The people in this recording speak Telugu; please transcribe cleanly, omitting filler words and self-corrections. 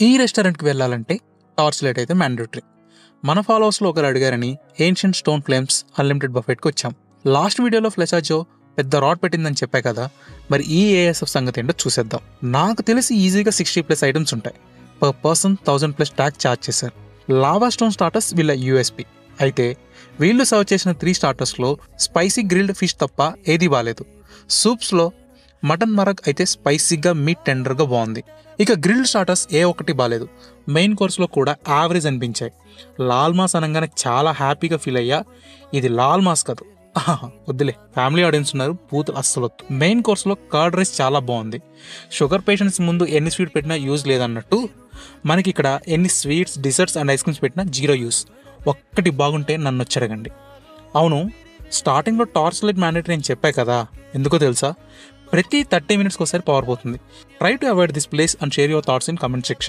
ఈ రెస్టారెంట్కి వెళ్ళాలంటే టార్చ్ లైట్ అయితే మ్యాండేటరీ. మన ఫాలోవర్స్లో ఒకరు అడిగారని ఏన్షియంట్ స్టోన్ ఫ్లేమ్స్ అన్లిమిటెడ్ బఫెట్కి వచ్చాం. లాస్ట్ వీడియోలో ఫ్లెసాజో పెద్ద రాడ్ పెట్టిందని చెప్పా కదా, మరి ఈ ఏఎస్ఎఫ్ సంగతి ఏంటో చూసేద్దాం. నాకు తెలిసి ఈజీగా 60+ ఐటమ్స్ ఉంటాయి. పర్ పర్సన్ 1000+ ట్యాక్స్ ఛార్జ్ చేశారు. లావా స్టోన్ స్టార్టర్స్ వీళ్ళ యూఎస్పీ. అయితే వీళ్ళు సర్వ్ చేసిన 3 స్టార్టర్స్లో స్పైసీ గ్రిల్డ్ ఫిష్ తప్ప ఏదీ బాలేదు. సూప్స్లో మటన్ మరగ్ అయితే స్పైసీగా మీట్ టెండర్గా బాగుంది. ఇక గ్రిల్డ్ స్టార్టర్స్ ఏ ఒక్కటి బాలేదు. మెయిన్ కోర్స్లో కూడా యావరేజ్ అనిపించాయి. లాల్ మాస్ అనగానే చాలా హ్యాపీగా ఫీల్ అయ్యా. ఇది లాల్ మాస్ కాదు, వద్దులే, ఫ్యామిలీ ఆడియన్స్ ఉన్నారు, పూతలు అస్సలు వద్దు. మెయిన్ కోర్స్లో కర్డ్ రైస్ చాలా బాగుంది. షుగర్ పేషెంట్స్ ముందు ఎన్ని స్వీట్ పెట్టినా యూజ్ లేదన్నట్టు మనకి ఇక్కడ ఎన్ని sweets, desserts and ice creams పెట్టినా జీరో యూస్. ఒక్కటి బాగుంటే నన్ను వచ్చి అడగండి. అవును, స్టార్టింగ్లో టార్చ్ లైట్ మ్యాండేటరీ అని చెప్పా కదా, ఎందుకో తెలుసా? ప్రతి 30 minutes ఒకసారి పవర్ పోతుంది. Try to avoid this place and share your thoughts in comment section.